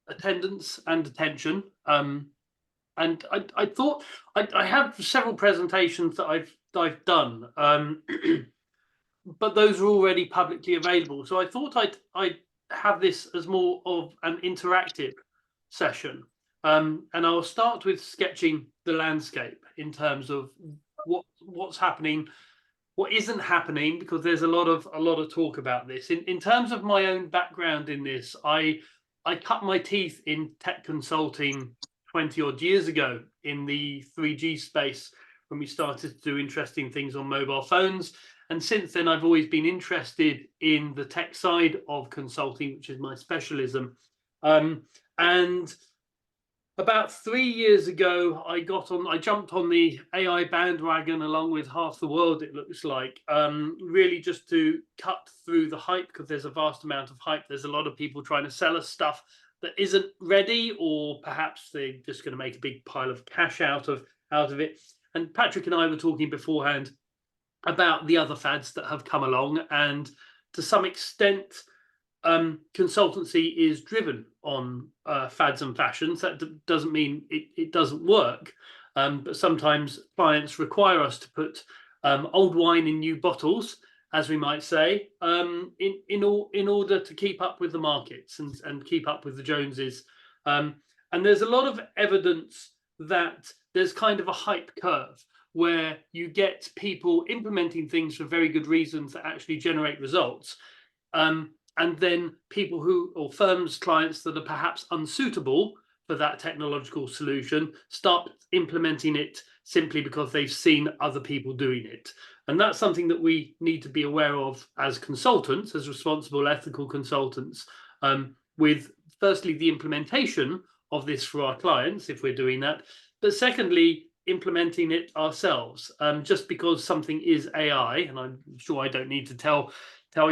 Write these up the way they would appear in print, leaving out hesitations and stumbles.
attendance and attention. And I thought I have several presentations that I've done, but those are already publicly available. So I thought I'd have this as more of an interactive session, and I'll start with sketching the landscape in terms of what's happening, what isn't happening, because there's a lot of talk about this. In terms of my own background in this, I cut my teeth in tech consulting 20 odd years ago in the 3G space when we started to do interesting things on mobile phones. And since then, I've always been interested in the tech side of consulting, which is my specialism. And about 3 years ago, I jumped on the AI bandwagon along with half the world, it looks like, really just to cut through the hype, because there's a vast amount of hype. There's a lot of people trying to sell us stuff that isn't ready, or perhaps they're just going to make a big pile of cash out of it. And Patrick and I were talking beforehand about the other fads that have come along, and to some extent, consultancy is driven on fads and fashions. That doesn't mean it doesn't work, but sometimes clients require us to put old wine in new bottles, as we might say, in order to keep up with the markets and keep up with the Joneses. And there's a lot of evidence that there's kind of a hype curve where you get people implementing things for very good reasons that actually generate results. And then people or firms, clients that are perhaps unsuitable for that technological solution start implementing it simply because they've seen other people doing it. And that's something that we need to be aware of as consultants, as responsible ethical consultants, with firstly the implementation of this for our clients, if we're doing that, but secondly, implementing it ourselves. Just because something is AI, and I'm sure I don't need to tell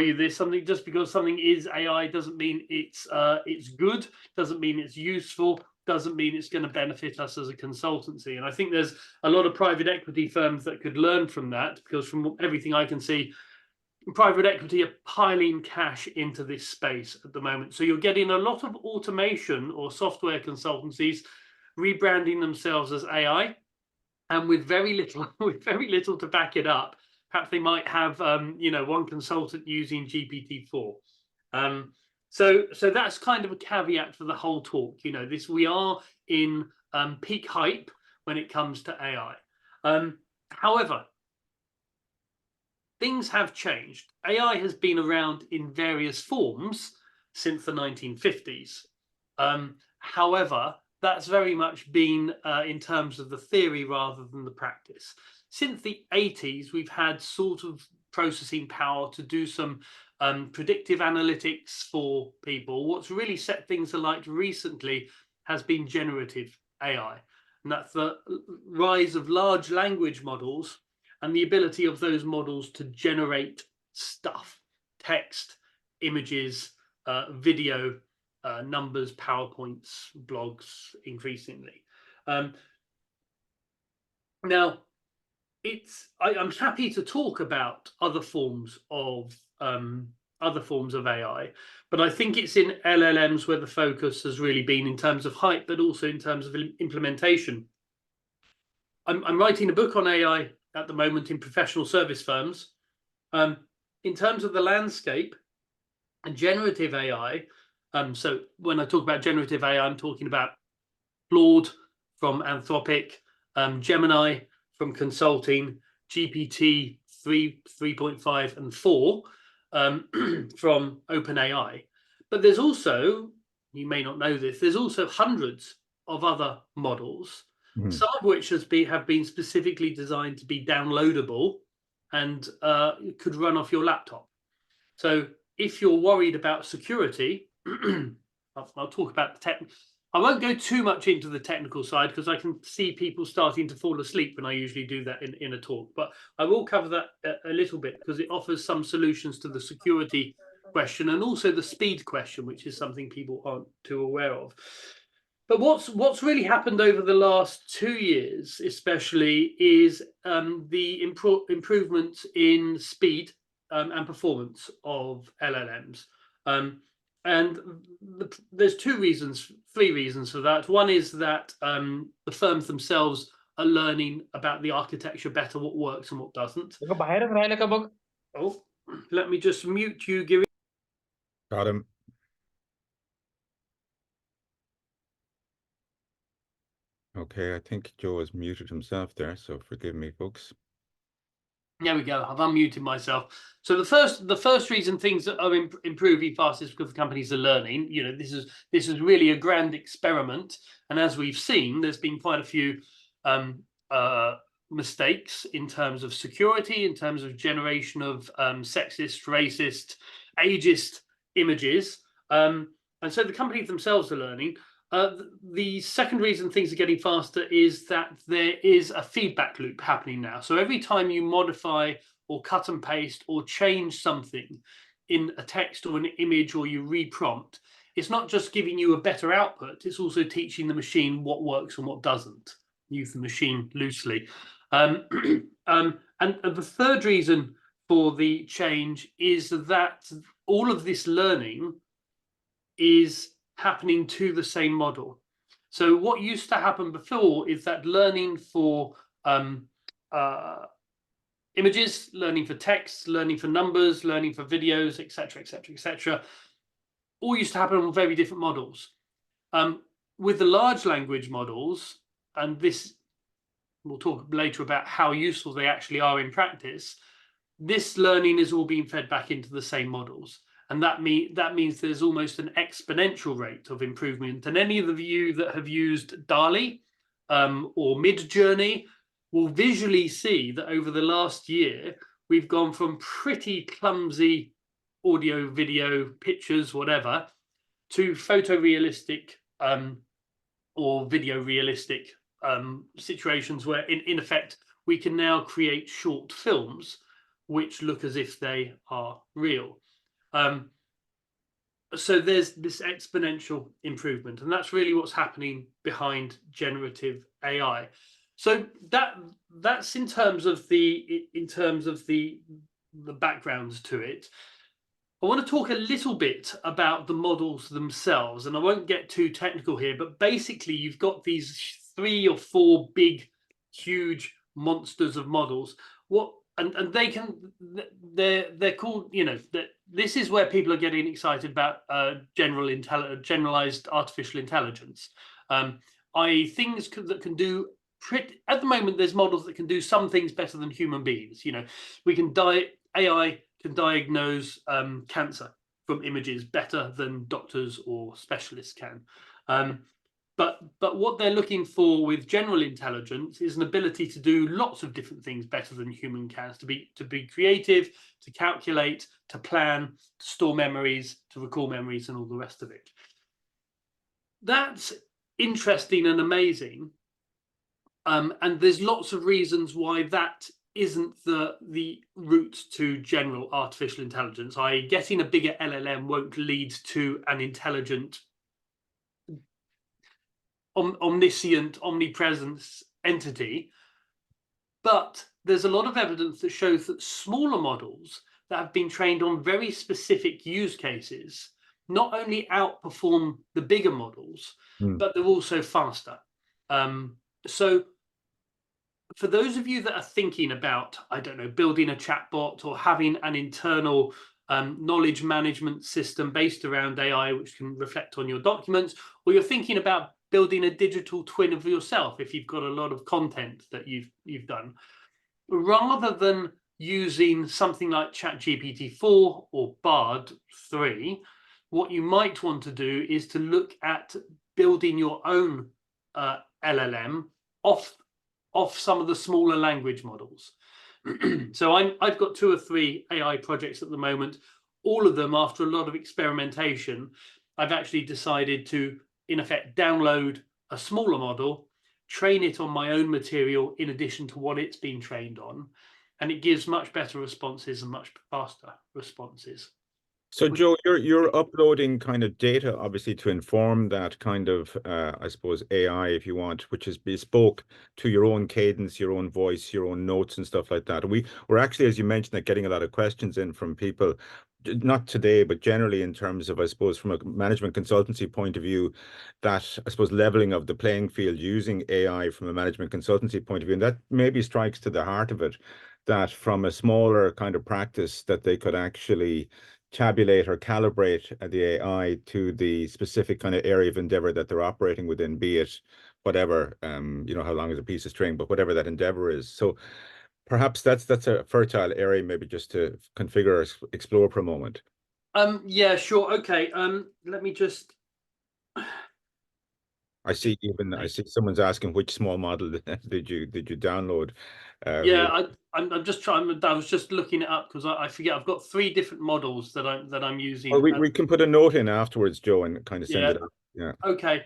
you this, just because something is AI doesn't mean it's good, doesn't mean it's useful, doesn't mean it's going to benefit us as a consultancy. And I think there's a lot of private equity firms that could learn from that, because from everything I can see, private equity are piling cash into this space at the moment. So you're getting a lot of automation or software consultancies rebranding themselves as AI, and with very little to back it up. Perhaps they might have one consultant using GPT-4. So that's kind of a caveat for the whole talk. We are in peak hype when it comes to AI. However, things have changed. AI has been around in various forms since the 1950s. However, that's very much been in terms of the theory rather than the practice. Since the 80s, we've had sort of processing power to do some predictive analytics for people. What's really set things alight recently has been generative AI. And that's the rise of large language models and the ability of those models to generate stuff, text, images, video, numbers, PowerPoints, blogs, increasingly. Now, I'm happy to talk about other forms of AI, but I think it's in LLMs where the focus has really been in terms of hype, but also in terms of implementation. I'm writing a book on AI at the moment in professional service firms. In terms of the landscape and generative AI, so when I talk about generative AI, I'm talking about Claude from Anthropic, Gemini from consulting, GPT 3.5 and 4 from OpenAI. But there's also, you may not know this, there's also hundreds of other models, some of which have been specifically designed to be downloadable and could run off your laptop. So if you're worried about security, I'll talk about the tech. I won't go too much into the technical side because I can see people starting to fall asleep when I usually do that in a talk, but I will cover that a little bit because it offers some solutions to the security question and also the speed question, which is something people aren't too aware of. But what's really happened over the last 2 years, especially, is the improvements in speed and performance of LLMs. And there's three reasons for that. One is that the firms themselves are learning about the architecture better, what works and what doesn't. बाहेरच राहिलं का बघ. Oh, let me just mute you, Giri. Got him. Okay, I think Joe has muted himself there, so forgive me, folks. There we go. I've unmuted myself. So the first reason things are improving fast is because the companies are learning. You know, this is really a grand experiment, and as we've seen, there's been quite a few mistakes in terms of security, in terms of generation of sexist, racist, ageist images, and so the companies themselves are learning. The second reason things are getting faster is that there is a feedback loop happening now. So every time you modify or cut and paste or change something in a text or an image, or you reprompt, it's not just giving you a better output, it's also teaching the machine what works and what doesn't. Use the machine loosely. And the third reason for the change is that all of this learning is happening to the same model. So what used to happen before is that learning for images, learning for text, learning for numbers, learning for videos, etc., etc., etc., all used to happen on very different models. With the large language models, and this we'll talk later about how useful they actually are in practice, this learning is all being fed back into the same models. And that means there's almost an exponential rate of improvement. And any of you that have used DALL-E or Midjourney will visually see that over the last year, we've gone from pretty clumsy audio, video, pictures, whatever, to photorealistic or video realistic situations where, in effect, we can now create short films which look as if they are real. So there's this exponential improvement, and that's really what's happening behind generative AI. So that's in terms of the backgrounds to it. I want to talk a little bit about the models themselves, and I won't get too technical here, but basically you've got these 3 or 4 big, huge monsters of models. And they're called, you know, this is where people are getting excited about generalized artificial intelligence, i.e. things that can do at the moment, there's models that can do some things better than human beings. You know, AI can diagnose cancer from images better than doctors or specialists can. But what they're looking for with general intelligence is an ability to do lots of different things better than human can, to be creative, to calculate, to plan, to store memories, to recall memories, and all the rest of it. That's interesting and amazing. And there's lots of reasons why that isn't the route to general artificial intelligence, i.e. getting a bigger LLM won't lead to an intelligent, omniscient, omnipresent entity. But there's a lot of evidence that shows that smaller models that have been trained on very specific use cases not only outperform the bigger models, but they're also faster. So for those of you that are thinking about, I don't know, building a chatbot or having an internal knowledge management system based around AI, which can reflect on your documents, or you're thinking about building a digital twin of yourself if you've got a lot of content that you've done, rather than using something like ChatGPT-4 or Bard 3, what you might want to do is to look at building your own LLM off some of the smaller language models. So I've got 2 or 3 AI projects at the moment. All of them, after a lot of experimentation, I've actually decided to, in effect, download a smaller model, train it on my own material in addition to what it's been trained on, and it gives much better responses and much faster responses. So Joe, you're uploading kind of data, obviously, to inform that kind of, I suppose, AI, if you want, which is bespoke to your own cadence, your own voice, your own notes and stuff like that. And we're actually, as you mentioned, getting a lot of questions in from people not today, but generally in terms of, I suppose, from a management consultancy point of view, that I suppose leveling of the playing field using AI from a management consultancy point of view, and that maybe strikes to the heart of it, that from a smaller kind of practice that they could actually tabulate or calibrate the AI to the specific kind of area of endeavor that they're operating within, be it whatever, how long is a piece of string, but whatever that endeavor is. So perhaps that's a fertile area, maybe just to configure or explore for a moment. Yeah, sure. Okay. Let me just. I see someone's asking which small model did you download? Yeah, I'm just trying. I was just looking it up because I forget. I've got 3 different models that I'm Well, using. we can put a note in afterwards, Joe, and kind of send Yeah. it out. Yeah. Okay.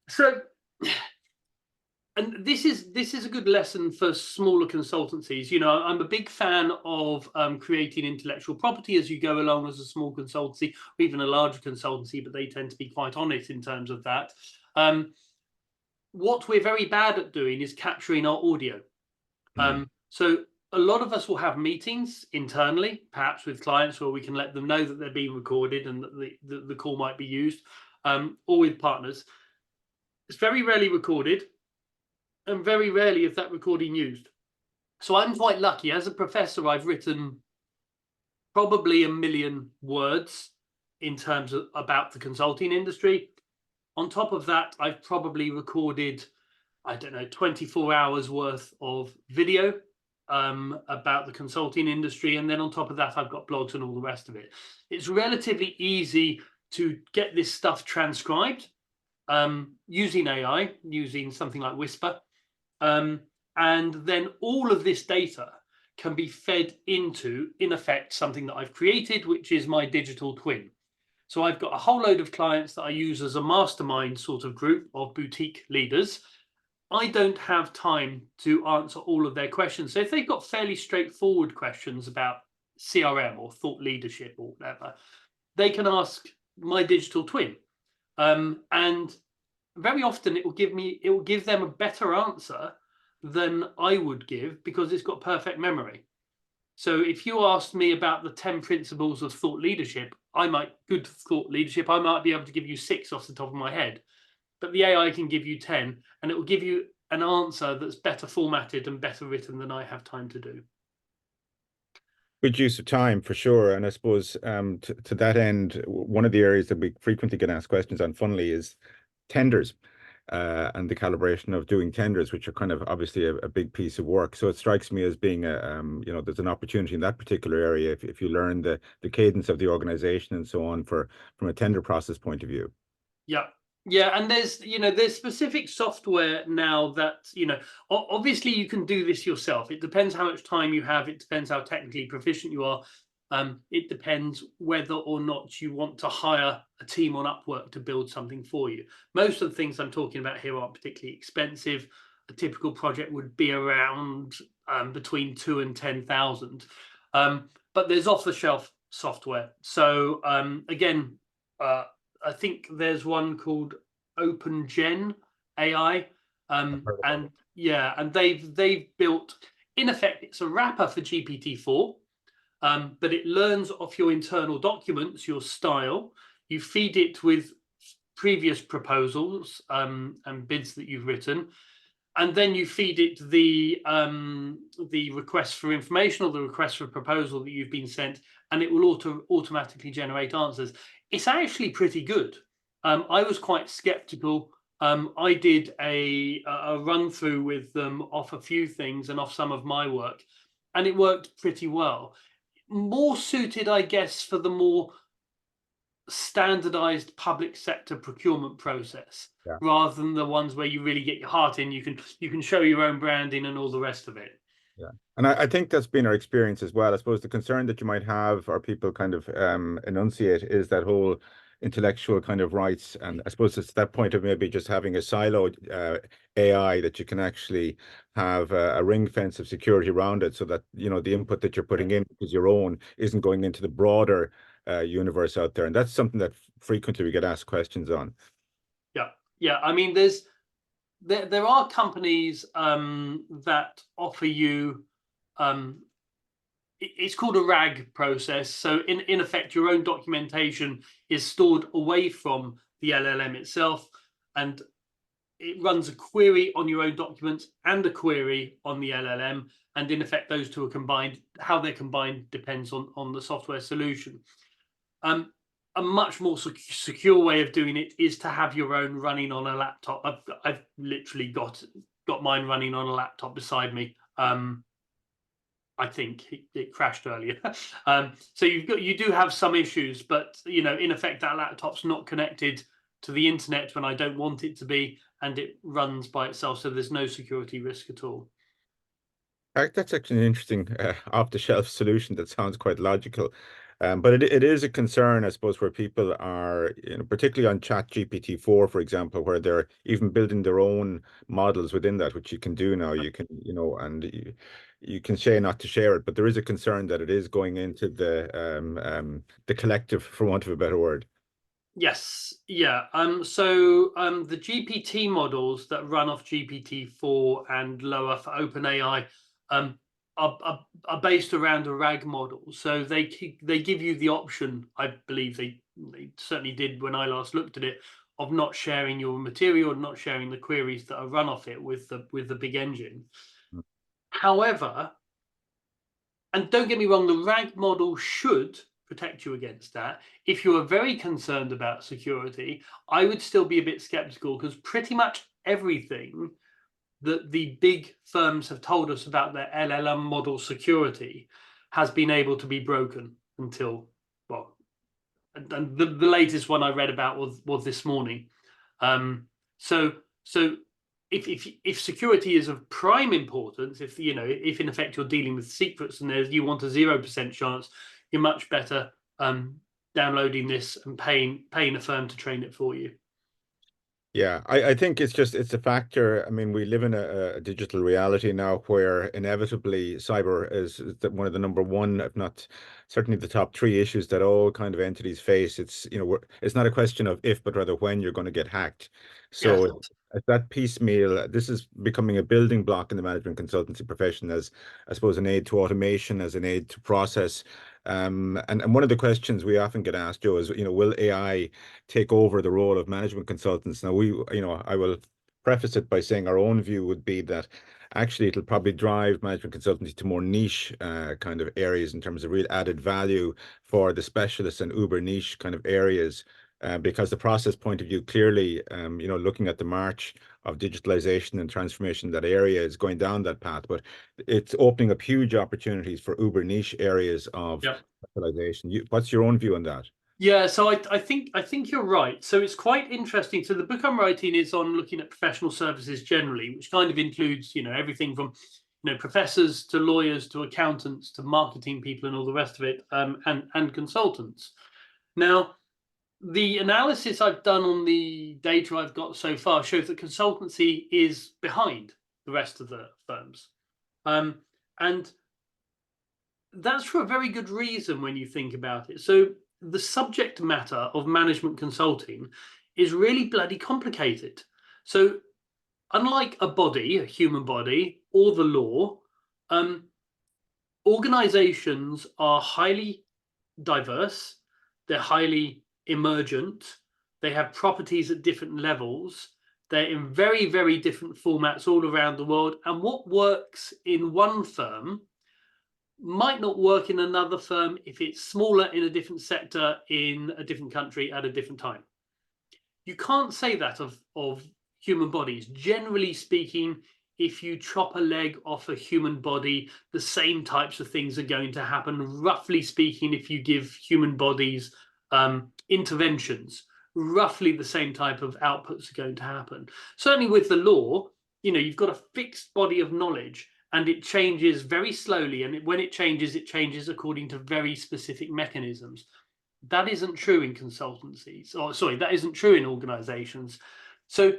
So, and this is a good lesson for smaller consultancies. You know, I'm a big fan of creating intellectual property as you go along as a small consultancy or even a larger consultancy, but they tend to be quite on it in terms of that. What we're very bad at doing is capturing our audio. So a lot of us will have meetings internally, perhaps with clients, where we can let them know that they're being recorded and that the call might be used, or with partners. It's very rarely recorded, and very rarely is that recording used. So I'm quite lucky. As a professor, I've written probably 1 million words in terms of about the consulting industry. On top of that, I've probably recorded, I don't know, 24 hours worth of video about the consulting industry. And then on top of that, I've got blogs and all the rest of it. It's relatively easy to get this stuff transcribed using AI, using something like Whisper. And then all of this data can be fed into, in effect, something that I've created, which is my digital twin. So I've got a whole load of clients that I use as a mastermind sort of group of boutique leaders. I don't have time to answer all of their questions. So if they've got fairly straightforward questions about CRM or thought leadership or whatever, they can ask my digital twin. And very often it will give them a better answer than I would give because it's got perfect memory. So if you asked me about the 10 principles of thought leadership, good thought leadership, I might be able to give you 6 off the top of my head. But the AI can give you 10, and it will give you an answer that's better formatted and better written than I have time to do. Good use of time for sure. And I suppose to that end, one of the areas that we frequently get asked questions on, funnily, is tenders and the calibration of doing tenders, which are kind of obviously a big piece of work. So it strikes me as being there's an opportunity in that particular area if you learn the cadence of the organization and so on from a tender process point of view. Yeah. Yeah, and there's specific software now that, obviously you can do this yourself. It depends how much time you have. It depends how technically proficient you are. It depends whether or not you want to hire a team on Upwork to build something for you. Most of the things I'm talking about here aren't particularly expensive. A typical project would be around between 2 and 10,000. But there's off-the-shelf software. So again, I think there's one called OpenGen AI, and they've built, in effect, it's a wrapper for GPT-4, but it learns off your internal documents, your style. You feed it with previous proposals and bids that you've written, and then you feed it the request for information or the request for proposal that you've been sent, and it will automatically generate answers. It's actually pretty good. I was quite skeptical. I did a run through with them off a few things and off some of my work, and it worked pretty well. More suited, I guess, for the more standardized public sector procurement process, rather than the ones where you really get your heart in. You can show your own branding and all the rest of it. Yeah. And I think that's been our experience as well. I suppose the concern that you might have, or people kind of enunciate, is that whole intellectual kind of rights. And I suppose it's that point of maybe just having a siloed AI that you can actually have a ring fence of security around it, so that, the input that you're putting in is your own, isn't going into the broader universe out there. And that's something that frequently we get asked questions on. Yeah. I mean, there are companies that offer you it's called a RAG process. So in effect, your own documentation is stored away from the LLM itself, and it runs a query on your own documents and a query on the LLM. And in effect, those two are combined. How they're combined depends on the software solution. A much more secure way of doing it is to have your own running on a laptop. I've literally got mine running on a laptop beside me. I think it crashed earlier. So you do have some issues, but in effect, that laptop's not connected to the internet when I don't want it to be, and it runs by itself, so there's no security risk at all. That's actually an interesting off-the-shelf solution that sounds quite logical. But it is a concern, I suppose, where people are, particularly on ChatGPT 4, for example, where they're even building their own models within that, which you can do now. You can, and you can say not to share it, but there is a concern that it is going into the collective, for want of a better word. Yes, yeah. So the GPT models that run off GPT-4 and lower for OpenAI are based around a RAG model. So they give you the option, I believe they certainly did when I last looked at it, of not sharing your material, not sharing the queries that are run off it with the big engine. However, and don't get me wrong, the RAG model should protect you against that. If you are very concerned about security, I would still be a bit skeptical, because pretty much everything that the big firms have told us about their LLM model security has been able to be broken until, well, and the latest one I read about was this morning. So if security is of prime importance, if in effect you're dealing with secrets and you want a 0% chance, you're much better downloading this and paying a firm to train it for you. Yeah, I think it's a factor. I mean, we live in a digital reality now where inevitably cyber is one of the number one, if not certainly the top three issues that all kind of entities face. It's it's not a question of if, but rather when you're going to get hacked. Yes. So at that piecemeal, this is becoming a building block in the management consultancy profession as, I suppose, an aid to automation, as an aid to process. And one of the questions we often get asked, Joe, is, will AI take over the role of management consultants? Now, I will preface it by saying our own view would be that actually it'll probably drive management consultancy to more niche kind of areas in terms of real added value for the specialists and uber niche kind of areas. Because the process point of view, clearly, looking at the march of digitalization and transformation in that area is going down that path, but it's opening up huge opportunities for uber niche areas of Yep. specialization. What's your own view on that? Yeah, so I think you're right. So it's quite interesting. So the book I'm writing is on looking at professional services generally, which kind of includes, everything from, professors to lawyers to accountants to marketing people and all the rest of it, and consultants. Now, the analysis I've done on the data I've got so far shows that consultancy is behind the rest of the firms. And that's for a very good reason when you think about it. So the subject matter of management consulting is really bloody complicated. So unlike a human body, or the law, organizations are highly diverse, they're highly emergent, they have properties at different levels, they're in very, very different formats all around the world, and what works in one firm might not work in another firm if it's smaller in a different sector in a different country at a different time. You can't say that of human bodies. Generally speaking, if you chop a leg off a human body, the same types of things are going to happen. Roughly speaking, if you give human bodies interventions, roughly the same type of outputs are going to happen. Certainly with the law, you've got a fixed body of knowledge, and it changes very slowly. And when it changes according to very specific mechanisms. That isn't true in consultancies, or sorry, that isn't true in organizations. So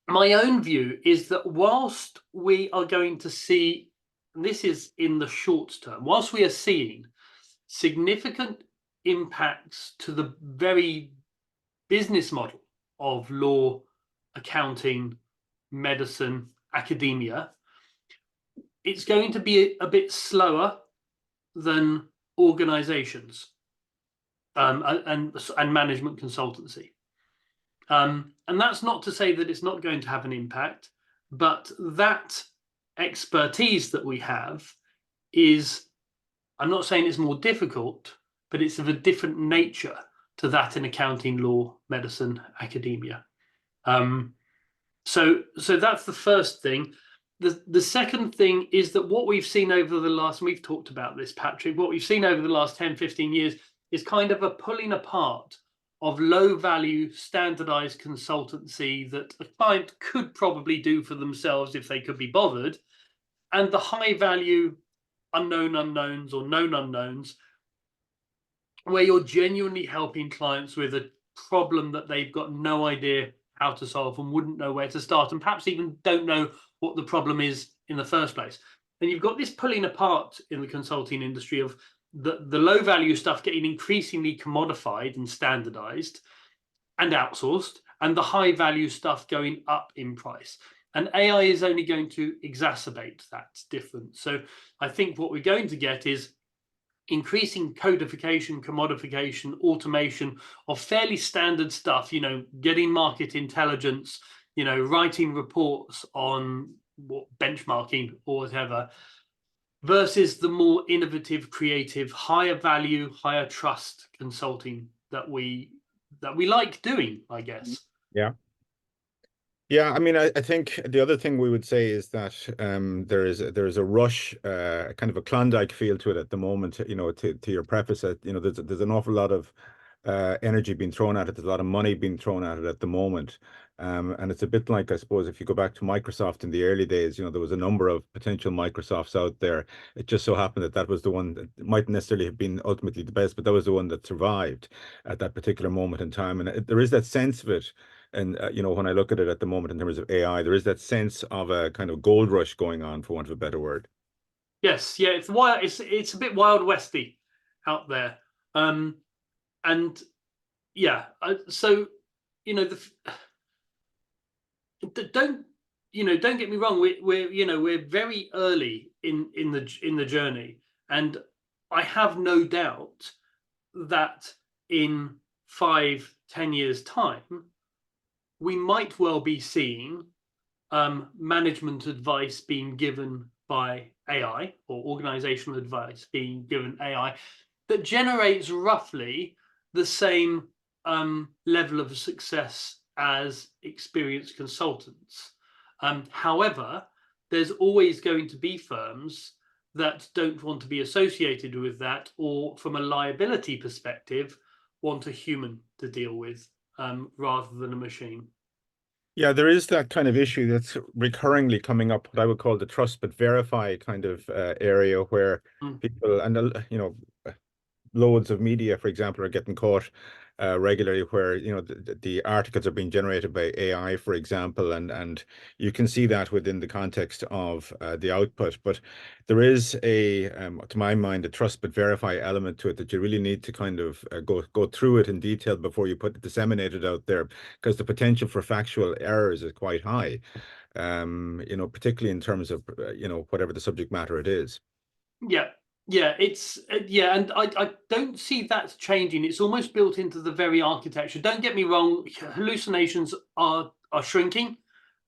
my own view is that whilst we are going to see, and this is in the short term, whilst we are seeing significant impacts to the very business model of law, accounting, medicine, academia, it's going to be a bit slower than organizations and management consultancy. And that's not to say that it's not going to have an impact, but that expertise that we have is, I'm not saying it's more difficult, but it's of a different nature to that in accounting, law, medicine, academia. So that's the first thing. The second thing is that what we've seen over the last, and we've talked about this, Patrick, what we've seen over the last 10, 15 years is kind of a pulling apart of low value standardized consultancy that a client could probably do for themselves if they could be bothered, and the high value unknown unknowns or known unknowns, where you're genuinely helping clients with a problem that they've got no idea how to solve and wouldn't know where to start, and perhaps even don't know what the problem is in the first place. And you've got this pulling apart in the consulting industry of the low value stuff getting increasingly commodified and standardized and outsourced, and the high value stuff going up in price. And AI is only going to exacerbate that difference. So I think what we're going to get is increasing codification, commodification, automation of fairly standard stuff, getting market intelligence, writing reports on what benchmarking or whatever, versus the more innovative, creative, higher value, higher trust consulting that we like doing, I guess. Yeah. Yeah, I mean, I think the other thing we would say is that there is a rush, kind of a Klondike feel to it at the moment. To your preface, that there's an awful lot of energy being thrown at it. There's a lot of money being thrown at it at the moment, and it's a bit like, I suppose, if you go back to Microsoft in the early days, there was a number of potential Microsofts out there. It just so happened that was the one that mightn't necessarily have been ultimately the best, but that was the one that survived at that particular moment in time. And there is that sense of it. And when I look at it at the moment in terms of AI, there is that sense of a kind of gold rush going on, for want of a better word. Yes, yeah, it's wild. It's a bit Wild Westy out there, and yeah. So don't get me wrong. We're very early in the journey, and I have no doubt that in 5-10 years' time, we might well be seeing management advice being given by AI, or organizational advice being given AI, that generates roughly the same level of success as experienced consultants. However, there's always going to be firms that don't want to be associated with that, or from a liability perspective, want a human to deal with rather than a machine. Yeah, there is that kind of issue that's recurringly coming up, what I would call the trust but verify kind of area, where people, and loads of media, for example, are getting caught regularly, where the articles are being generated by AI, for example, and you can see that within the context of the output. But there is to my mind, a trust but verify element to it, that you really need to kind of go through it in detail before you disseminate it out there, because the potential for factual errors is quite high. Particularly in terms of whatever the subject matter it is. Yeah, it's and I don't see that changing. It's almost built into the very architecture. Don't get me wrong, hallucinations are shrinking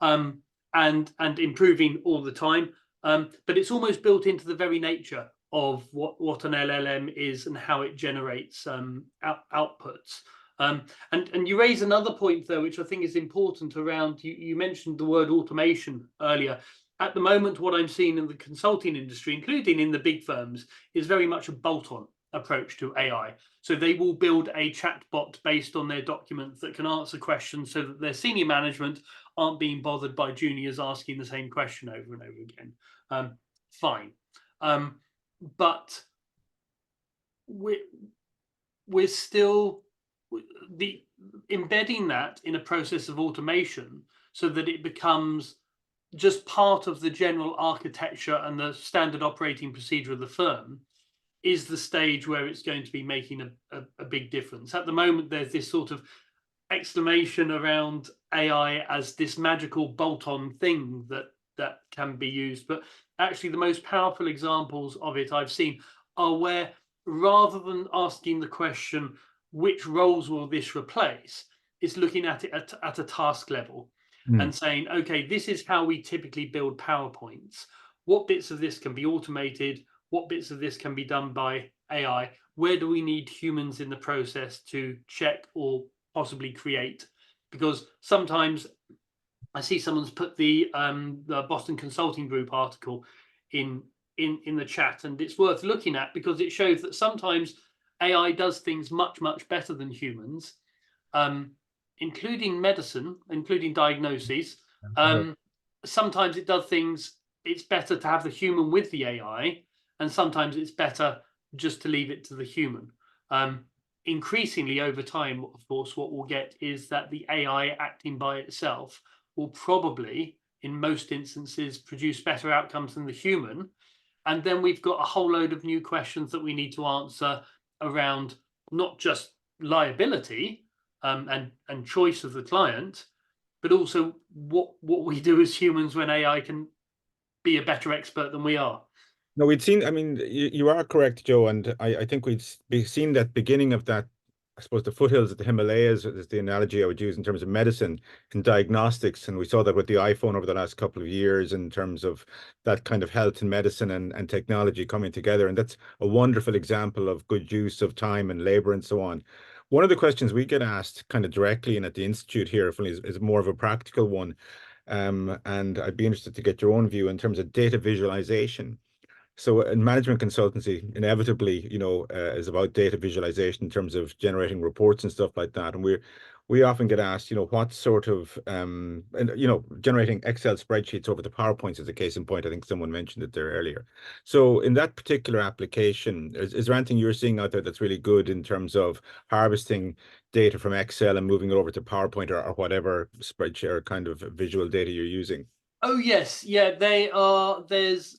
and improving all the time, but it's almost built into the very nature of what an LLM is and how it generates outputs. And you raise another point, though, which I think is important around, you mentioned the word automation earlier. At the moment, what I'm seeing in the consulting industry, including in the big firms, is very much a bolt-on approach to AI. So they will build a chatbot based on their documents that can answer questions, so that their senior management aren't being bothered by juniors asking the same question over and over again. Fine. But we're still embedding that in a process of automation, so that it becomes just part of the general architecture and the standard operating procedure of the firm, is the stage where it's going to be making a big difference. At the moment, there's this sort of exclamation around AI as this magical bolt-on thing that can be used, but actually the most powerful examples of it I've seen are where, rather than asking the question, which roles will this replace, it's looking at it at a task level and saying, okay, this is how we typically build PowerPoints. What bits of this can be automated? What bits of this can be done by AI? Where do we need humans in the process to check or possibly create? Because sometimes I see someone's put the Boston Consulting Group article in the chat, and it's worth looking at because it shows that sometimes AI does things much better than humans, including medicine, including diagnoses. Sometimes it does things. It's better to have the human with the AI, and sometimes it's better just to leave it to the human. Increasingly over time, of course, what we'll get is that the AI acting by itself will probably, in most instances, produce better outcomes than the human. And then we've got a whole load of new questions that we need to answer around not just liability and choice of the client, but also what we do as humans when AI can be a better expert than we are. No, we'd seen, I mean, you are correct, Joe, and I think we'd seen that beginning of that, I suppose the foothills of the Himalayas is the analogy I would use in terms of medicine and diagnostics. And we saw that with the iPhone over the last couple of years in terms of that kind of health and medicine and technology coming together. And that's a wonderful example of good use of time and labor and so on. One of the questions we get asked kind of directly and at the Institute here is more of a practical one. And I'd be interested to get your own view in terms of data visualization. So in management consultancy, inevitably, is about data visualization in terms of generating reports and stuff like that. And we often get asked, what sort of, generating Excel spreadsheets over the PowerPoints is a case in point. I think someone mentioned it there earlier. So in that particular application, is there anything you're seeing out there that's really good in terms of harvesting data from Excel and moving it over to PowerPoint or whatever spreadsheet or kind of visual data you're using? Oh yes, yeah, they are. There's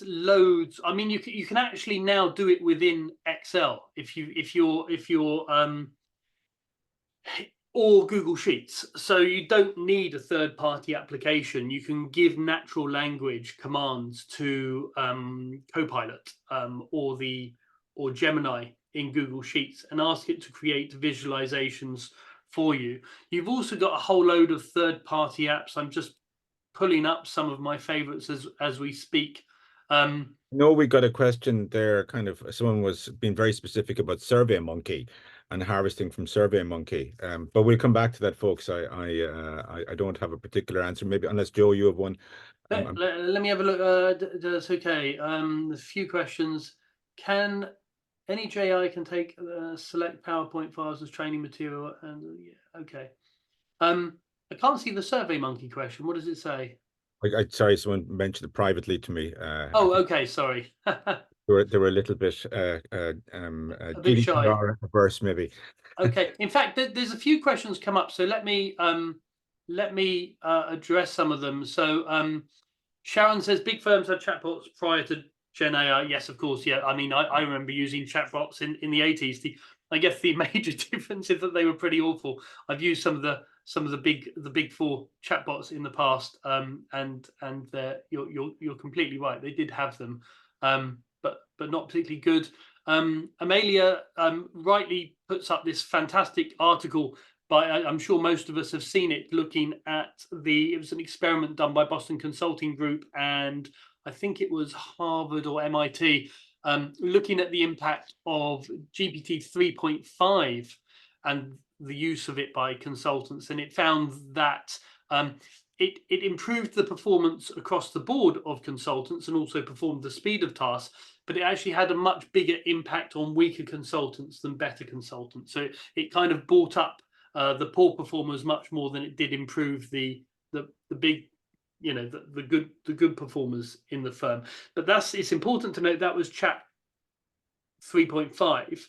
loads. I mean, you can actually now do it within Excel if you're or Google Sheets. So you don't need a third-party application. You can give natural language commands to Copilot or Gemini in Google Sheets and ask it to create visualizations for you. You've also got a whole load of third-party apps. I'm just pulling up some of my favorites as we speak. No, we got a question there. Kind of, someone was being very specific about SurveyMonkey and harvesting from SurveyMonkey. But we'll come back to that, folks. I don't have a particular answer. Maybe unless Joe, you have one. Let me have a look. That's okay. A few questions. Can any JI can take select PowerPoint files as training material? And yeah, okay. I can't see the SurveyMonkey question. What does it say? Sorry, someone mentioned it privately to me. Oh, okay. Sorry. They were a little bit A bit shy. GDPR averse, maybe. Okay. In fact, there's a few questions come up. So let me address some of them. So Sharon says big firms had chatbots prior to Gen AI. Yes, of course. Yeah. I mean, I remember using chatbots in the 80s. I guess the major difference is that they were pretty awful. I've used some of the big four chatbots in the past, and you're completely right. They did have them, but not particularly good. Amelia rightly puts up this fantastic article by, I'm sure most of us have seen it, looking at it was an experiment done by Boston Consulting Group, and I think it was Harvard or MIT, looking at the impact of GPT 3.5 and the use of it by consultants. And it found that it improved the performance across the board of consultants and also performed the speed of tasks, but it actually had a much bigger impact on weaker consultants than better consultants. So it kind of brought up the poor performers much more than it did improve the big, the good performers in the firm. But it's important to note that was chat 3.5.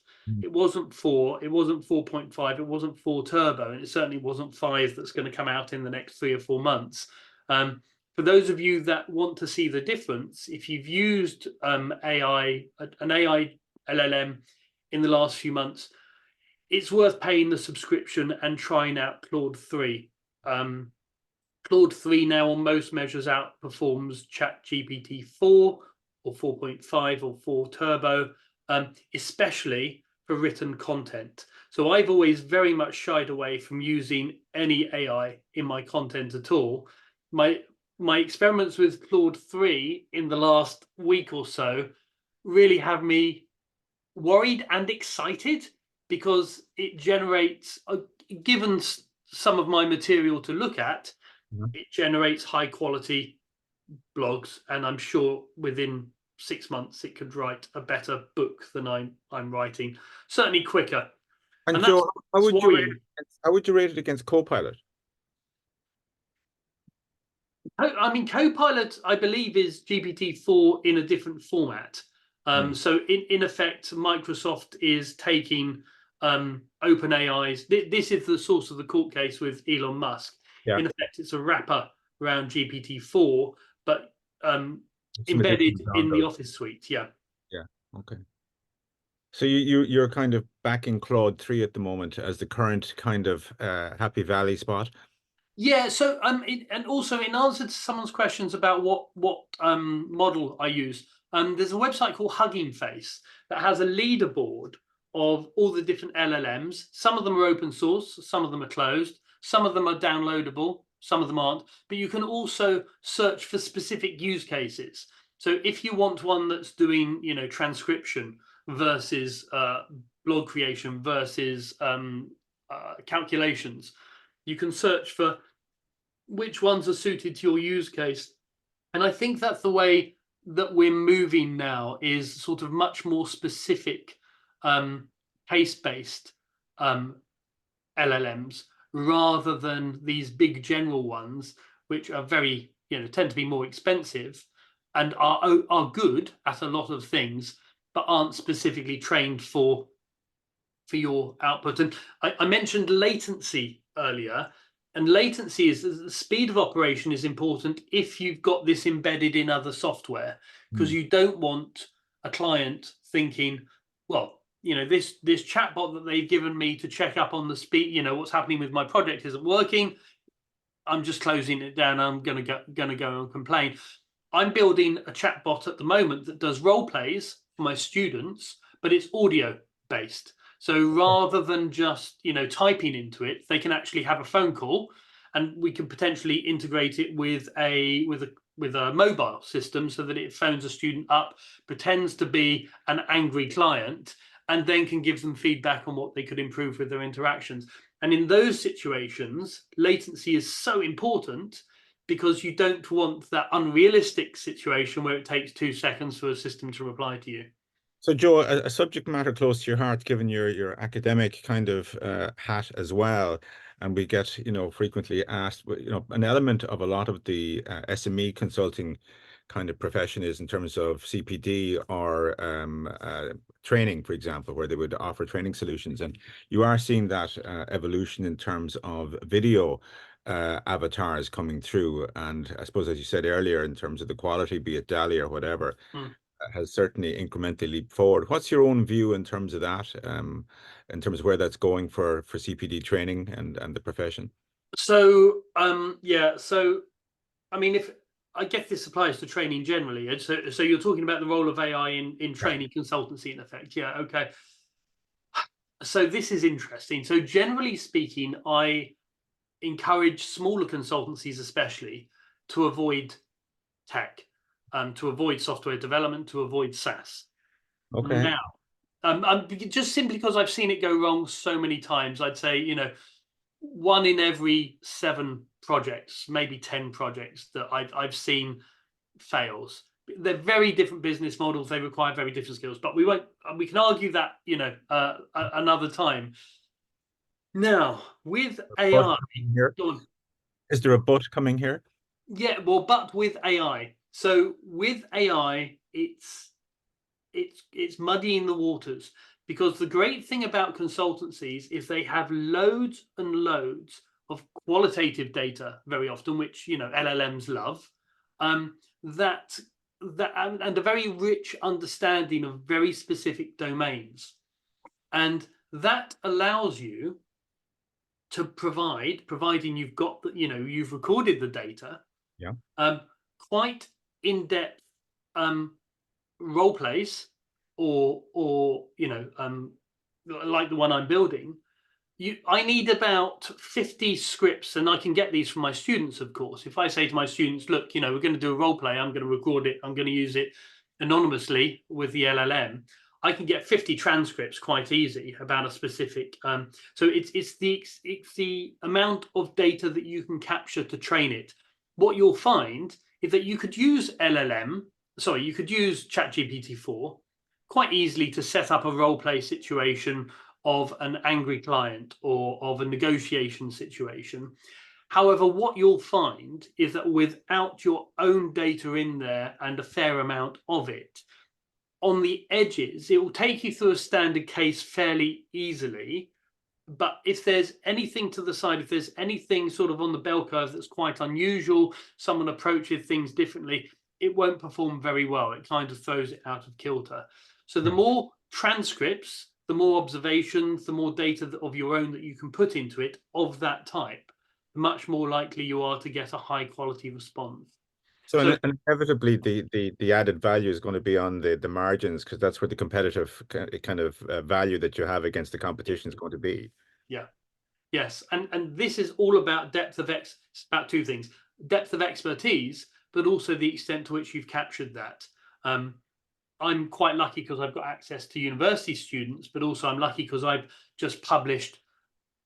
It wasn't 4, it wasn't 4.5, it wasn't 4 turbo, and it certainly wasn't 5 that's going to come out in the next 3 or 4 months. For those of you that want to see the difference, if you've used an AI LLM in the last few months, it's worth paying the subscription and trying out Claude 3. Claude 3 now on most measures outperforms ChatGPT 4 or 4.5 or 4 turbo, especially for written content. So I've always very much shied away from using any AI in my content at all. My experiments with Claude 3 in the last week or so really have me worried and excited, because it generates, given some of my material to look at, it generates high quality blogs, and I'm sure within 6 months it could write a better book than I'm writing, certainly quicker. And And that's Joe, how would you rate worrying. it how would you rate it against Copilot? I mean, Copilot, I believe, is GPT-4 in a different format. So in effect, Microsoft is taking OpenAI's. This is the source of the court case with Elon Musk. Yeah. In effect, it's a wrapper around GPT-4, but It's embedded medicinal in the download. Office suite. Yeah. Yeah. Okay. So you're kind of backing Claude 3 at the moment as the current kind of Happy Valley spot. Yeah, so and also in answer to someone's questions about what model I use, there's a website called Hugging Face that has a leaderboard of all the different LLMs. Some of them are open source, some of them are closed, some of them are downloadable, some of them aren't. But you can also search for specific use cases. So if you want one that's doing, transcription versus blog creation versus calculations, you can search for which ones are suited to your use case. And I think that's the way that we're moving now, is sort of much more specific case-based LLMs, rather than these big general ones, which are very, tend to be more expensive and are good at a lot of things, but aren't specifically trained for your output. And I mentioned latency earlier, and latency is the speed of operation is important if you've got this embedded in other software, because you don't want a client thinking, well, this chatbot that they've given me to check up on the speed, what's happening with my project isn't working. I'm just closing it down. I'm gonna go and complain. I'm building a chatbot at the moment that does role plays for my students, but it's audio based. So rather than just typing into it, they can actually have a phone call, and we can potentially integrate it with a mobile system, so that it phones a student up, pretends to be an angry client, and then can give them feedback on what they could improve with their interactions. And in those situations, latency is so important, because you don't want that unrealistic situation where it takes 2 seconds for a system to reply to you. So, Joe, a subject matter close to your heart, given your academic kind of hat as well, and we get frequently asked, an element of a lot of the SME consulting kind of profession is in terms of CPD or training, for example, where they would offer training solutions, and you are seeing that evolution in terms of video avatars coming through, and I suppose, as you said earlier, in terms of the quality, be it DALL-E or whatever. Has certainly incrementally leaped forward. What's your own view in terms of that, in terms of where that's going for CPD training and the profession? So yeah, so I mean, if I guess this applies to training generally, and so you're talking about the role of AI in training consultancy, in effect. Yeah, okay. So this is interesting. So generally speaking, I encourage smaller consultancies especially to avoid tech, to avoid software development, to avoid SaaS. Okay. Now, just simply because I've seen it go wrong so many times, I'd say, 1 in every 7 projects, maybe 10 projects that I've seen fails. They're very different business models. They require very different skills, but we can argue that, another time. Now, with But AI, here, go on. is there a but coming here? Yeah, well, but with AI. So with AI, it's muddying the waters, because the great thing about consultancies is they have loads and loads of qualitative data very often, which LLMs love, that and a very rich understanding of very specific domains, and that allows you to providing you've got you've recorded the data, Yeah. quite in-depth role plays or like the one I'm building, I need about 50 scripts, and I can get these from my students, of course. If I say to my students, look, we're going to do a role play, I'm going to record it, I'm going to use it anonymously with the LLM, I can get 50 transcripts quite easy about a specific. So it's the amount of data that you can capture to train it. What you'll find is that you could use you could use ChatGPT-4 quite easily to set up a role play situation of an angry client or of a negotiation situation. However, what you'll find is that without your own data in there and a fair amount of it, on the edges, it will take you through a standard case fairly easily. But if there's anything to the side, if there's anything sort of on the bell curve that's quite unusual, someone approaches things differently, it won't perform very well. It kind of throws it out of kilter. So the more transcripts, the more observations, the more data of your own that you can put into it of that type, the much more likely you are to get a high quality response. So inevitably, the added value is going to be on the margins, because that's where the competitive kind of value that you have against the competition is going to be. Yeah. Yes. And this is all about depth of it's about two things: depth of expertise, but also the extent to which you've captured that. I'm quite lucky because I've got access to university students, but also I'm lucky because I've just published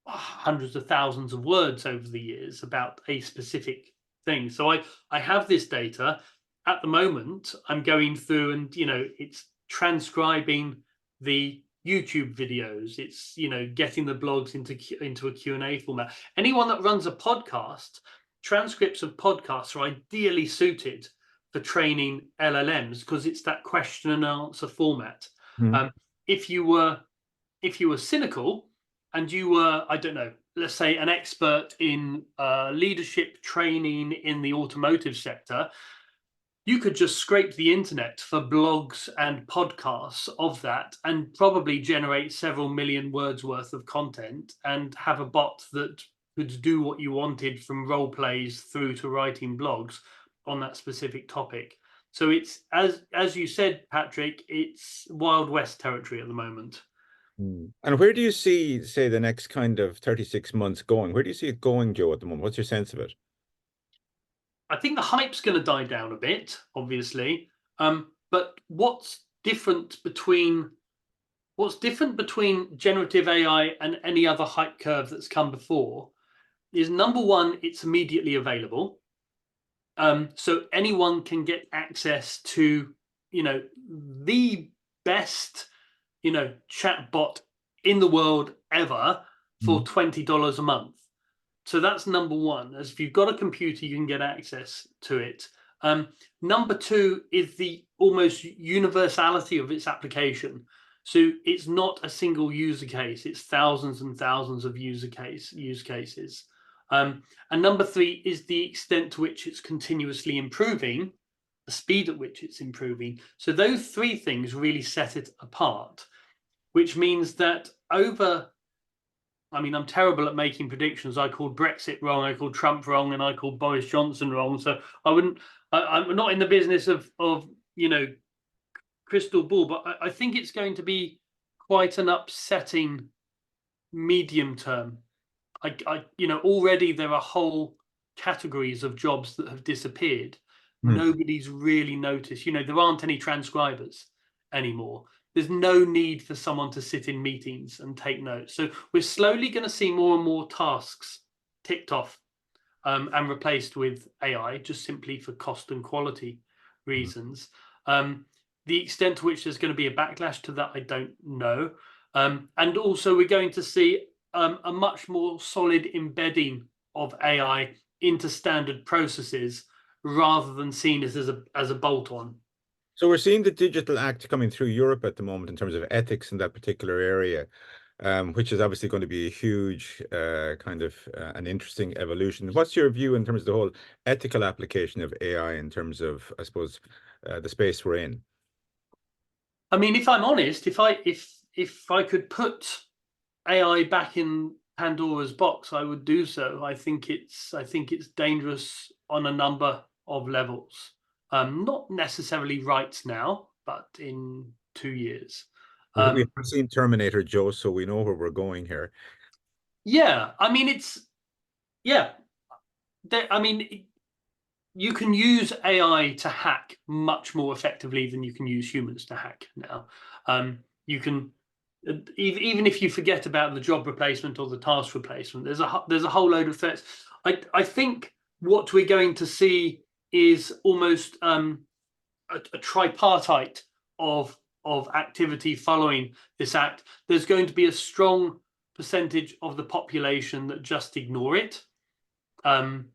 hundreds of thousands of words over the years about a specific thing. So I have this data. At the moment, I'm going through and it's transcribing the YouTube videos. It's getting the blogs into a Q&A format. Anyone that runs a podcast, transcripts of podcasts are ideally suited for training LLMs because it's that question and answer format. If you were cynical and you were, I don't know, let's say an expert in leadership training in the automotive sector, you could just scrape the internet for blogs and podcasts of that and probably generate several million words worth of content and have a bot that could do what you wanted, from role plays through to writing blogs on that specific topic. So it's, as you said, Patrick, it's Wild West territory at the moment. And where do you see, say, the next kind of 36 months going? Where do you see it going, Joe, at the moment? What's your sense of it? I think the hype's going to die down a bit, obviously. But what's different between generative AI and any other hype curve that's come before is, number one, it's immediately available. So anyone can get access to, the best, chatbot in the world ever for $20 a month. So that's number one. As if you've got a computer, you can get access to it. Number two is the almost universality of its application. So it's not a single user case; it's thousands and thousands of use cases. And number three is the extent to which it's continuously improving, the speed at which it's improving. So those three things really set it apart, which means that I'm terrible at making predictions. I called Brexit wrong, I called Trump wrong, and I called Boris Johnson wrong. So I'm not in the business of crystal ball, but I think it's going to be quite an upsetting medium term. Already there are whole categories of jobs that have disappeared. Nobody's really noticed. There aren't any transcribers anymore. There's no need for someone to sit in meetings and take notes. So we're slowly going to see more and more tasks ticked off and replaced with AI, just simply for cost and quality reasons. The extent to which there's going to be a backlash to that, I don't know. And also we're going to see a much more solid embedding of AI into standard processes rather than seen as a bolt-on. So we're seeing the Digital Act coming through Europe at the moment in terms of ethics in that particular area, which is obviously going to be a huge kind of an interesting evolution. What's your view in terms of the whole ethical application of AI in terms of, I suppose, the space we're in? I mean, if I'm honest, if I could put AI back in Pandora's box, I would do so. I think it's dangerous on a number of levels. Not necessarily right now, but in 2 years. We have seen Terminator, Joe, so we know where we're going here. Yeah, I mean, yeah. I mean, you can use AI to hack much more effectively than you can use humans to hack now. You can, even if you forget about the job replacement or the task replacement, there's a whole load of threats. I think what we're going to see is almost a tripartite of activity following this act. There's going to be a strong percentage of the population that just ignore it, and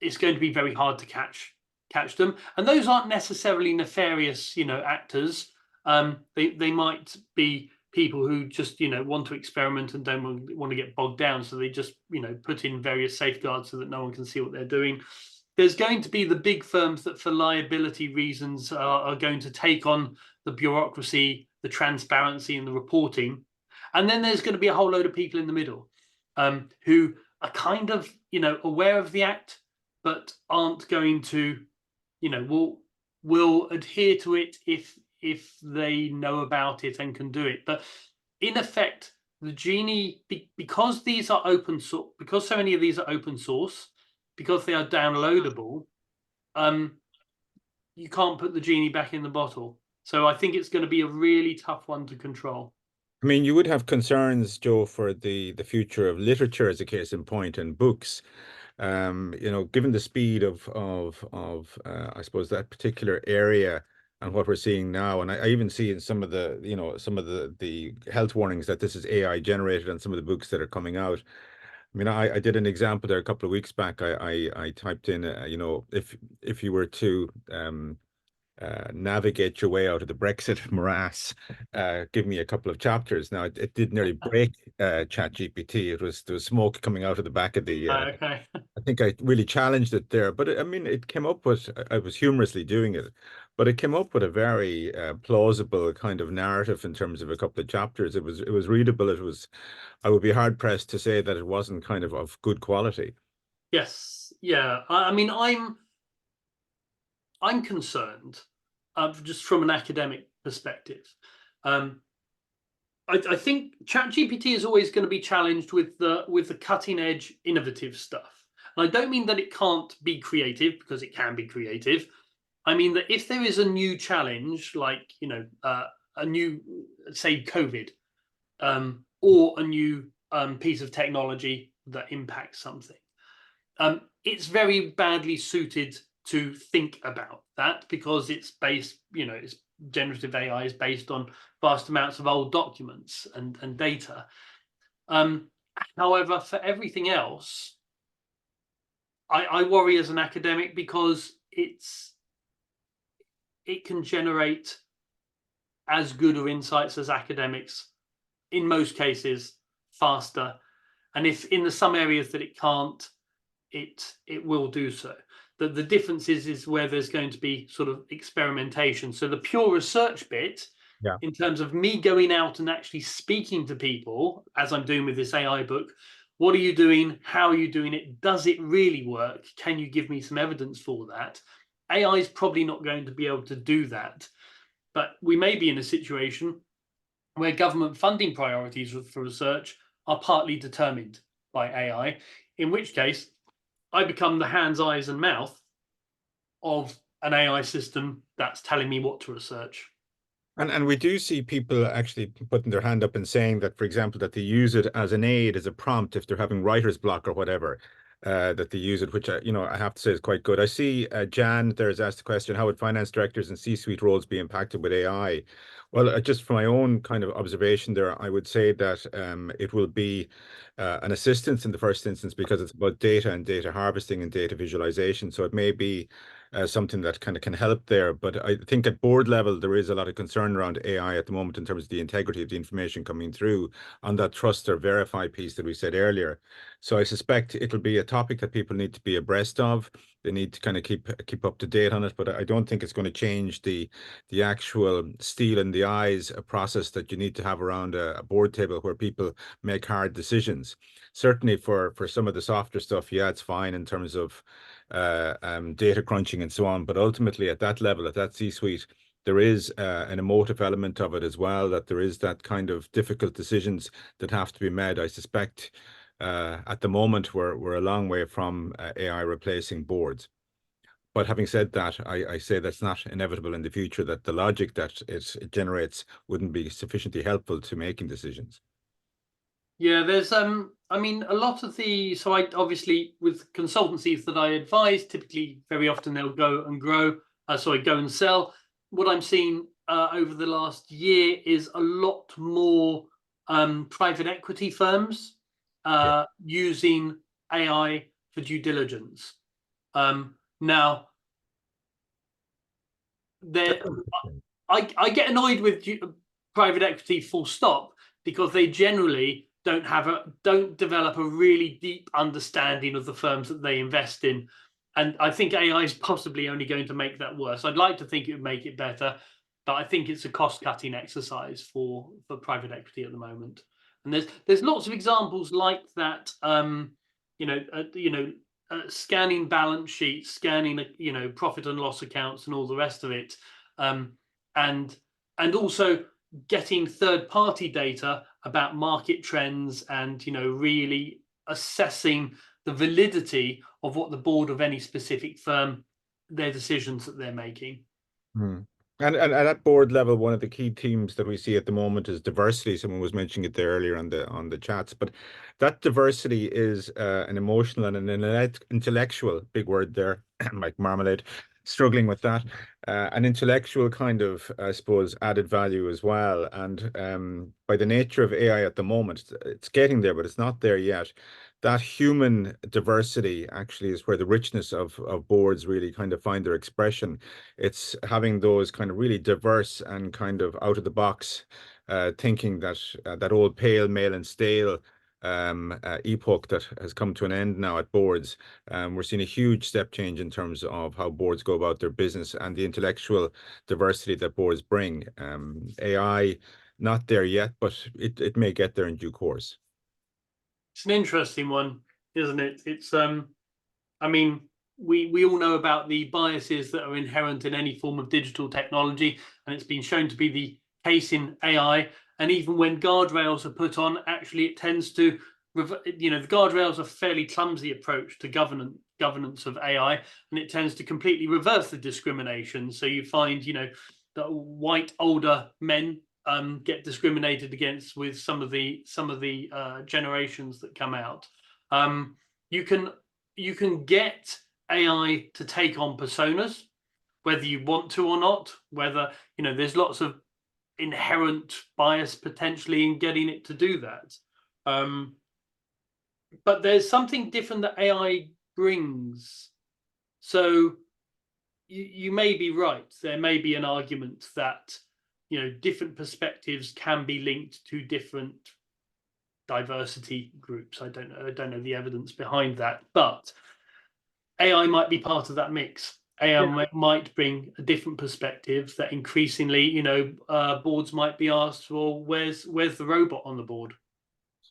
it's going to be very hard to catch them. And those aren't necessarily nefarious, actors. They might be people who just want to experiment and don't want to get bogged down, so they just put in various safeguards so that no one can see what they're doing. There's going to be the big firms that, for liability reasons, are going to take on the bureaucracy, the transparency, and the reporting. And then there's going to be a whole load of people in the middle, who are kind of aware of the act, but aren't going to, will adhere to it if they know about it and can do it. But in effect, the genie, because these are open source, because so many of these are open source, because they are downloadable, you can't put the genie back in the bottle. So I think it's going to be a really tough one to control. I mean, you would have concerns, Joe, for the future of literature as a case in point, and books. Given the speed of I suppose that particular area and what we're seeing now, and I even see in some of the health warnings that this is AI generated on some of the books that are coming out. I mean, I did an example there a couple of weeks back. I typed in, if you were to navigate your way out of the Brexit morass, give me a couple of chapters. Now it did nearly break Chat GPT. There was smoke coming out of the back of the. Okay. I think I really challenged it there, but I mean, it came up with. I was humorously doing it, but it came up with a very plausible kind of narrative in terms of a couple of chapters. It was readable. It was. I would be hard pressed to say that it wasn't kind of good quality. Yes. Yeah. I mean, I'm concerned, just from an academic perspective. I think ChatGPT is always going to be challenged with the cutting edge, innovative stuff. And I don't mean that it can't be creative, because it can be creative. I mean that if there is a new challenge, like a new, say, COVID, or a new piece of technology that impacts something, it's very badly suited to think about that, because it's based, it's generative AI is based on vast amounts of old documents and data. However, for everything else, I worry as an academic, because it can generate as good of insights as academics, in most cases, faster. And if in some areas that it can't, it will do so. The difference is where there's going to be sort of experimentation. So the pure research bit, Yeah. in terms of me going out and actually speaking to people, as I'm doing with this AI book, what are you doing? How are you doing it? Does it really work? Can you give me some evidence for that? AI is probably not going to be able to do that. But we may be in a situation where government funding priorities for research are partly determined by AI, in which case I become the hands, eyes, and mouth of an AI system that's telling me what to research. And we do see people actually putting their hand up and saying that, for example, that they use it as an aid, as a prompt, if they're having writer's block or whatever, that they use it, which I have to say is quite good. I see Jan there has asked the question: how would finance directors and C-suite roles be impacted with AI? Well, just from my own kind of observation there, I would say that it will be an assistance in the first instance, because it's about data and data harvesting and data visualization. So it may be something that kind of can help there. But I think at board level, there is a lot of concern around AI at the moment in terms of the integrity of the information coming through on that trust or verify piece that we said earlier. So I suspect it'll be a topic that people need to be abreast of. They need to kind of keep up to date on it, but I don't think it's going to change the actual steel in the eyes process that you need to have around a board table where people make hard decisions. Certainly for some of the softer stuff, yeah, it's fine in terms of data crunching and so on. But ultimately, at that level, at that C-suite, there is an emotive element of it as well, that there is that kind of difficult decisions that have to be made. I suspect at the moment we're a long way from AI replacing boards. But having said that, I say that's not inevitable in the future, that the logic that it generates wouldn't be sufficiently helpful to making decisions. Yeah, there's I mean, a lot of the, so I obviously, with consultancies that I advise, typically very often they'll go and go and sell. What I'm seeing over the last year is a lot more private equity firms Yeah. using AI for due diligence. Now, there, I get annoyed with private equity full stop, because they generally don't develop a really deep understanding of the firms that they invest in. And I think AI is possibly only going to make that worse. I'd like to think it would make it better, but I think it's a cost-cutting exercise for private equity at the moment. And there's lots of examples like that. Scanning balance sheets, scanning profit and loss accounts, and all the rest of it, um, and also getting third-party data about market trends, and really assessing the validity of what the board of any specific firm, their decisions that they're making. Hmm. And at board level, one of the key themes that we see at the moment is diversity. Someone was mentioning it there earlier on the chats, but that diversity is an emotional and an intellectual, big word there, like marmalade, struggling with that. An intellectual kind of, I suppose, added value as well. And by the nature of AI at the moment, it's getting there, but it's not there yet. That human diversity actually is where the richness of boards really kind of find their expression. It's having those kind of really diverse and kind of out of the box thinking, that that old pale, male and stale epoch that has come to an end now at boards. We're seeing a huge step change in terms of how boards go about their business and the intellectual diversity that boards bring. AI, not there yet, but it may get there in due course. It's an interesting one, isn't it? It's I mean, we all know about the biases that are inherent in any form of digital technology, and it's been shown to be the case in AI. And even when guardrails are put on, actually it tends to, the guardrails are a fairly clumsy approach to governance of AI, and it tends to completely reverse the discrimination. So you find, that white older men get discriminated against with some of the generations that come out. You can get AI to take on personas, whether you want to or not. Whether there's lots of inherent bias potentially in getting it to do that. But there's something different that AI brings. So you may be right. There may be an argument that different perspectives can be linked to different diversity groups. I don't know the evidence behind that, but AI might be part of that mix. AI might bring a different perspective that increasingly, boards might be asked, well, where's the robot on the board?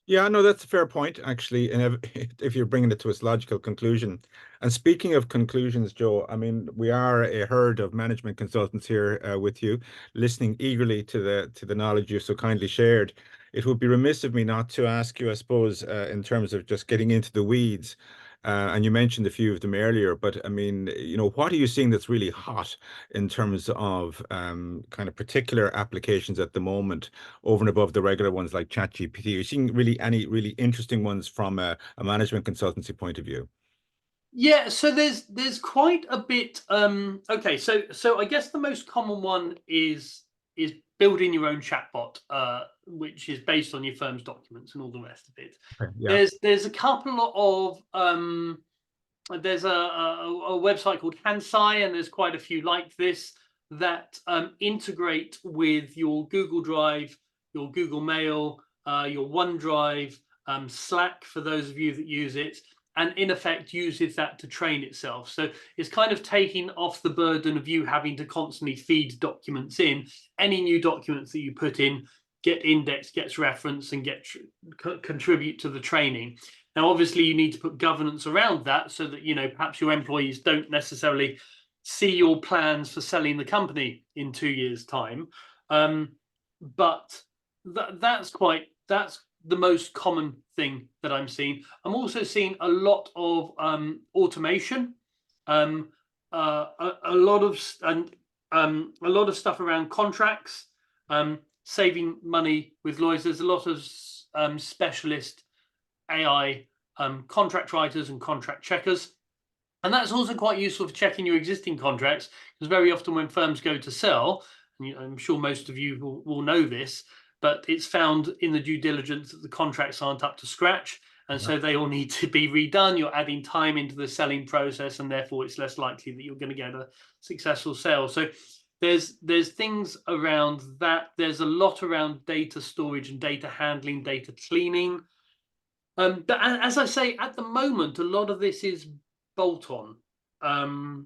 Yeah, no, that's a fair point, actually. And if you're bringing it to its logical conclusion. And speaking of conclusions, Joe, I mean, we are a herd of management consultants here with you, listening eagerly to the knowledge you so kindly shared. It would be remiss of me not to ask you, I suppose, in terms of just getting into the weeds. And you mentioned a few of them earlier, but I mean, what are you seeing that's really hot in terms of kind of particular applications at the moment, over and above the regular ones like ChatGPT? Are you seeing really any really interesting ones from a management consultancy point of view? Yeah, so there's quite a bit. Okay, so I guess the most common one is building your own chatbot, which is based on your firm's documents and all the rest of it. Okay, yeah. There's a couple of there's a website called Hansai, and there's quite a few like this that integrate with your Google Drive, your Google Mail, your OneDrive, Slack for those of you that use it, and in effect uses that to train itself. So it's kind of taking off the burden of you having to constantly feed documents in. Any new documents that you put in get indexed, gets referenced, and contribute to the training. Now, obviously, you need to put governance around that so that, you know, perhaps your employees don't necessarily see your plans for selling the company in 2 years' time. But that's the most common thing that I'm seeing. I'm also seeing a lot of automation, a lot of a lot of stuff around contracts, saving money with lawyers. There's a lot of specialist AI contract writers and contract checkers. And that's also quite useful for checking your existing contracts, because very often when firms go to sell, and I'm sure most of you will know this, but it's found in the due diligence that the contracts aren't up to scratch. And so they all need to be redone. You're adding time into the selling process, and therefore it's less likely that you're going to get a successful sale. So there's things around that. There's a lot around data storage and data handling, data cleaning. But as I say, at the moment, a lot of this is bolt on, and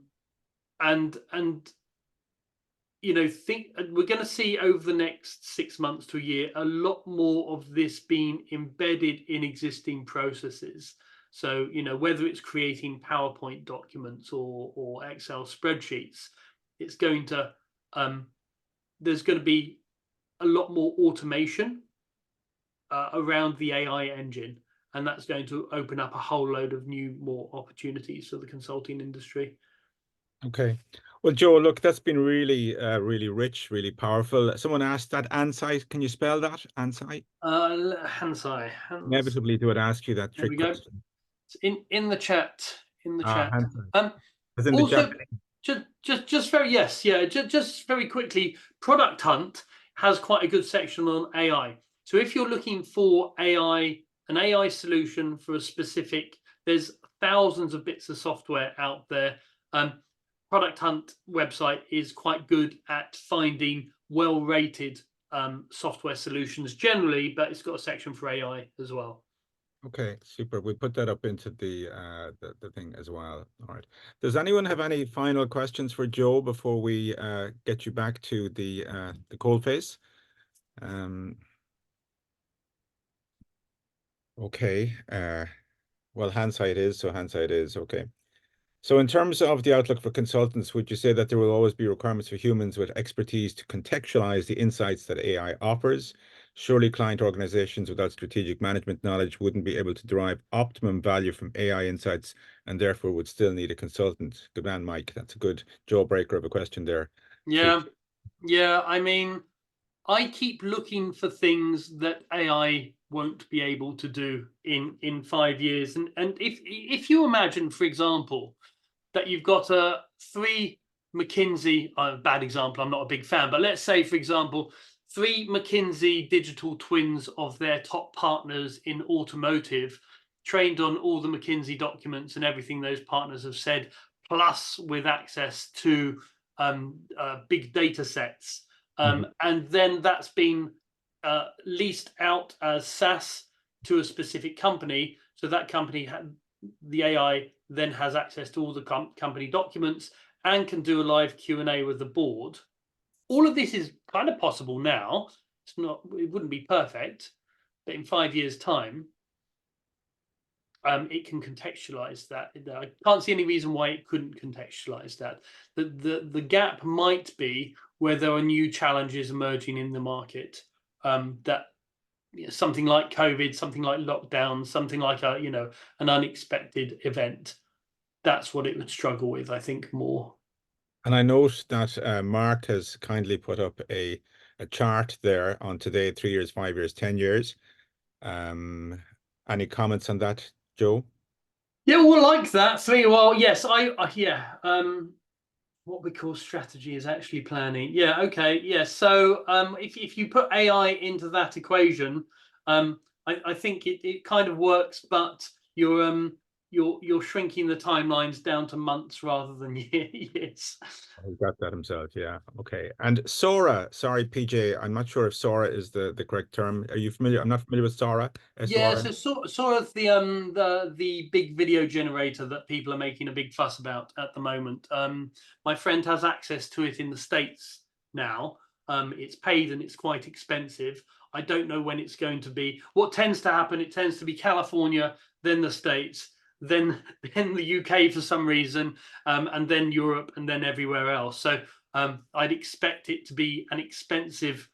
you know, we're going to see over the next 6 months to a year a lot more of this being embedded in existing processes. So, you know, whether it's creating PowerPoint documents or Excel spreadsheets, it's going to there's going to be a lot more automation around the AI engine, and that's going to open up a whole load of more opportunities for the consulting industry. Okay. Well, Joe, look, that's been really, really rich, really powerful. Someone asked that Ansight. Can you spell that? Ansight? Hansai. Inevitably, they would ask you that There trick we go. question. It's in the chat. In the chat. Ansight. As in the Also, Japanese. just very just very quickly, Product Hunt has quite a good section on AI. So if you're looking for an AI solution for a specific, there's thousands of bits of software out there. Product Hunt website is quite good at finding well-rated software solutions generally, but it's got a section for AI as well. Okay, super. We put that up into the thing as well. All right. Does anyone have any final questions for Joe before we get you back to the coalface? Okay. Well, hindsight is, so hindsight is okay. So in terms of the outlook for consultants, would you say that there will always be requirements for humans with expertise to contextualize the insights that AI offers? Surely client organizations without strategic management knowledge wouldn't be able to derive optimum value from AI insights and therefore would still need a consultant. Good man, Mike. That's a good jawbreaker of a question there. Yeah. Yeah. I mean, I keep looking for things that AI won't be able to do in 5 years. And if you imagine, for example, that you've got three McKinsey, bad example, I'm not a big fan, but let's say, for example, 3 McKinsey digital twins of their top partners in automotive, trained on all the McKinsey documents and everything those partners have said, plus with access to big data sets. And then that's been leased out as SaaS to a specific company. So that company, the AI then has access to all the company documents and can do a live Q&A with the board. All of this is kind of possible now. It wouldn't be perfect, but in 5 years' time, it can contextualize that. I can't see any reason why it couldn't contextualize that. The gap might be where there are new challenges emerging in the market, that something like COVID, something like lockdown, something like an unexpected event. That's what it would struggle with, I think, more. And I note that Mark has kindly put up a chart there on today, 3 years, 5 years, 10 years. Any comments on that, Joe? Yeah, well, like that. Well, yes, yeah. What we call strategy is actually planning. Yeah, okay, yeah. So if you put AI into that equation, I think it kind of works, but you're shrinking the timelines down to months rather than years. He got that himself, yeah. Okay. And Sora, sorry, PJ, I'm not sure if Sora is the correct term. Are you familiar? I'm not familiar with Sora. Yeah, S-O-R-A. so sort of the big video generator that people are making a big fuss about at the moment. My friend has access to it in the States now. It's paid and it's quite expensive. I don't know when it's going to be. What tends to happen, it tends to be California, then the States, then the UK for some reason, and then Europe, and then everywhere else. So I'd expect it to be an expensive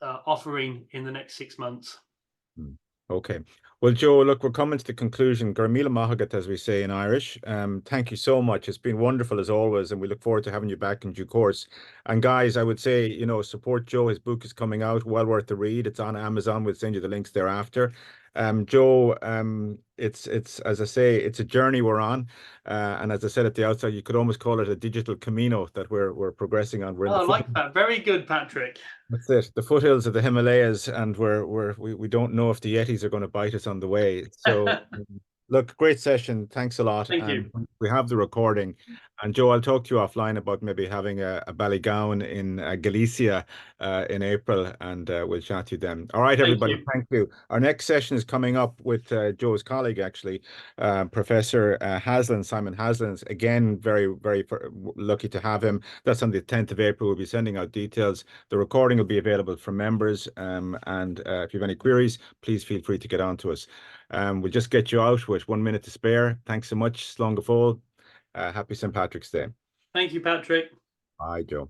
offering in the next 6 months. Okay. Well, Joe, look, we're coming to the conclusion. Garmila Mahagat, as we say in Irish. Thank you so much. It's been wonderful as always, and we look forward to having you back in due course. And guys, I would say, you know, support Joe. His book is coming out, well worth the read. It's on Amazon. We'll send you the links thereafter. Joe, it's as I say, it's a journey we're on. And as I said at the outset, you could almost call it a digital Camino that we're progressing on. We're in Oh, the I foot. like that. Very good, Patrick. That's it. The foothills of the Himalayas, and we don't know if the Yetis are going to bite us on the way. So, look, great session. Thanks a lot. Thank And you. we have the recording. And Joe, I'll talk to you offline about maybe having a Ballygowan in Galicia in April, and we'll chat to you then. All right, Thank everybody. you. Thank you. Our next session is coming up with Joe's colleague, actually, Professor Haslan, Simon Haslan. Again, very lucky to have him. That's on the 10th of April. We'll be sending out details. The recording will be available for members. And if you have any queries, please feel free to get on to us. We'll just get you out with 1 minute to spare. Thanks so much. Slán go fóill. Happy St. Patrick's Day. Thank you, Patrick. Bye, Joe.